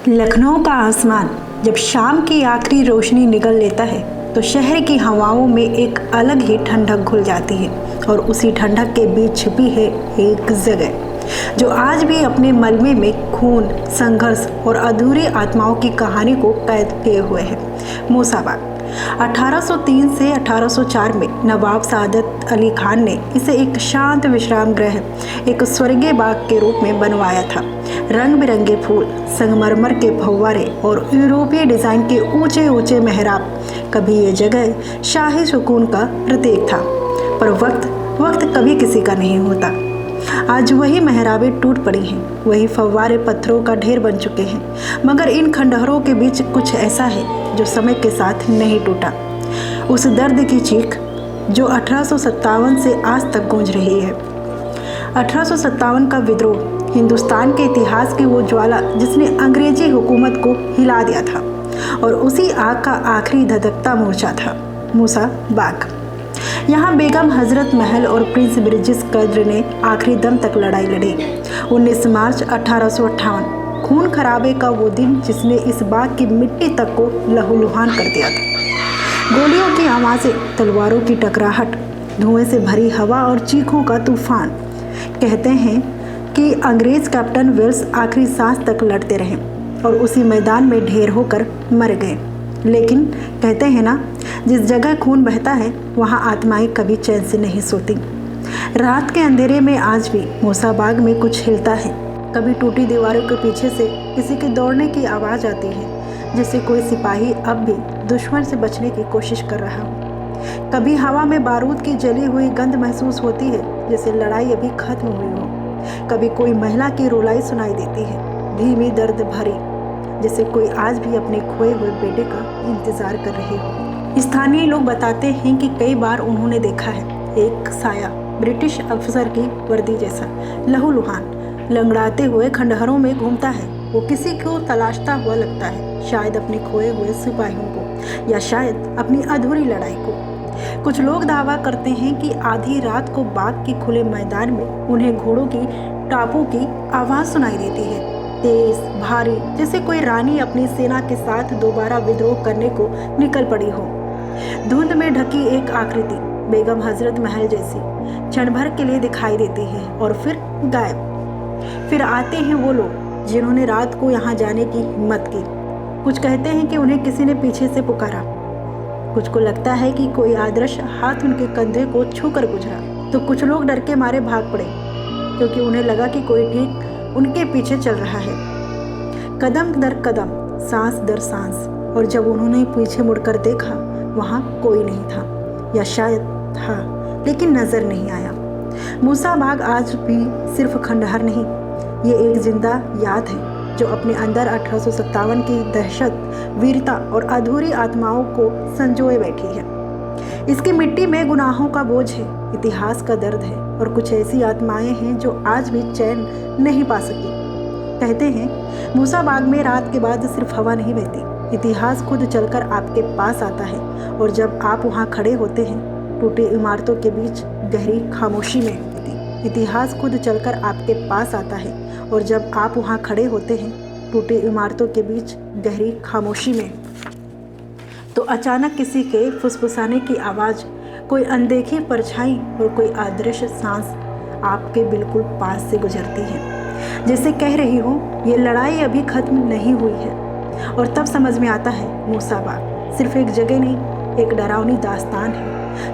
लखनऊ का आसमान जब शाम की आखिरी रोशनी निगल लेता है तो शहर की हवाओं में एक अलग ही ठंडक घुल जाती है और उसी ठंडक के बीच छिपी है एक जगह जो आज भी अपने मलबे में खून, संघर्ष और अधूरी आत्माओं की कहानी को कैद किए हुए है। मूसाबाग 1803 से 1804 में नवाब सादत अली खान ने इसे एक शांत विश्राम गृह, एक स्वर्गीय बाग के रूप में बनवाया था। रंग बिरंगे फूल, संगमरमर के फव्वारे और यूरोपीय डिज़ाइन के ऊंचे ऊंचे मेहराब, कभी ये जगह शाही सुकून का प्रतीक था। पर वक्त कभी किसी का नहीं होता। आज वही मेहराबें टूट पड़ी हैं, वही फव्वारे पत्थरों का ढेर बन चुके हैं, मगर इन खंडहरों के बीच कुछ ऐसा है जो समय के साथ नहीं टूटा। उस दर्द की चीख जो 1857 से आज तक गूंज रही है। 1857 का विद्रोह, हिंदुस्तान के इतिहास की वो ज्वाला जिसने अंग्रेजी हुकूमत को हिला दिया था, और उसी आग का आखिरी धधकता मोर्चा था मूसाबाग। यहाँ बेगम हजरत महल और प्रिंस ब्रिजेश कद्र ने आखिरी दम तक लड़ाई लड़ी। 19 मार्च 1858 खून खराबे का वो दिन जिसने इस बाग की मिट्टी तक को लहूलुहान कर दिया था। गोलियों की आवाज़ें, तलवारों की टकराहट, धुएं से भरी हवा और चीखों का तूफान। कहते हैं कि अंग्रेज कैप्टन वेल्स आखिरी सांस तक लड़ते रहे और उसी मैदान में ढेर होकर मर गए। लेकिन कहते हैं ना, जिस जगह खून बहता है वहाँ आत्माएं कभी चैन से नहीं सोती। रात के अंधेरे में आज भी मूसाबाग में कुछ हिलता है। कभी टूटी दीवारों के पीछे से किसी के दौड़ने की आवाज़ आती है, जैसे कोई सिपाही अब भी दुश्मन से बचने की कोशिश कर रहा हो। कभी हवा में बारूद की जली हुई गंध महसूस होती है, जैसे लड़ाई अभी खत्म हुई हो। कभी कोई महिला की रुलाई सुनाई देती है, धीमी, दर्द भरी, जैसे कोई आज भी अपने खोए हुए बेटे का इंतजार कर रही हो। स्थानीय लोग बताते हैं कि कई बार उन्होंने देखा है एक साया ब्रिटिश अफसर की वर्दी जैसा लहूलुहान लंगड़ाते हुए खंडहरों में घूमता है। वो किसी को तलाशता हुआ लगता है, शायद अपने खोए हुए सिपाहियों को, या शायद अपनी अधूरी लड़ाई को। कुछ लोग दावा करते हैं कि आधी रात को बाग के खुले मैदान में उन्हें घोड़ों की टापों की आवाज़ सुनाई देती है, तेज, भारी, जैसे कोई रानी अपनी सेना के साथ दोबारा विद्रोह करने को निकल पड़ी हो। धुंध में ढकी एक आकृति बेगम हजरत महल जैसी क्षण भर के लिए दिखाई देती है और फिर गायब। फिर आते हैं वो लोग जिन्होंने रात को यहाँ जाने की हिम्मत की। कुछ कहते हैं कि उन्हें किसी ने पीछे से पुकारा, कुछ को लगता है कि कोई अदृश्य हाथ उनके कंधे को छू कर गुजरा, तो कुछ लोग डर के मारे भाग पड़े क्योंकि उन्हें लगा कि कोई ठीक उनके पीछे चल रहा है, कदम दर कदम, सांस दर सांस। और जब उन्होंने पीछे मुड़कर देखा, वहाँ कोई नहीं था, या शायद था लेकिन नजर नहीं आया। मूसाबाग आज भी सिर्फ खंडहर नहीं, ये एक जिंदा याद है जो अपने अंदर 1857 की दहशत, वीरता और अधूरी आत्माओं को संजोए बैठी है। इसकी मिट्टी में गुनाहों का बोझ है, इतिहास का दर्द है, और कुछ ऐसी आत्माएं हैं जो आज भी चैन नहीं पा सकी। कहते हैं मूसाबाग में रात के बाद सिर्फ हवा नहीं बहती, इतिहास खुद चलकर आपके पास आता है। और जब आप वहाँ खड़े होते हैं टूटी इमारतों के बीच गहरी खामोशी में, इतिहास खुद चलकर आपके पास आता है। और जब आप वहाँ खड़े होते हैं टूटी इमारतों के बीच गहरी खामोशी में, तो अचानक किसी के फुसफुसाने की आवाज़, कोई अनदेखी परछाई और कोई अदृश्य सांस आपके बिल्कुल पास से गुजरती है, जैसे कह रही हो ये लड़ाई अभी खत्म नहीं हुई है। और तब समझ में आता है मूसाबाग सिर्फ एक जगह नहीं, एक डरावनी दास्तान है।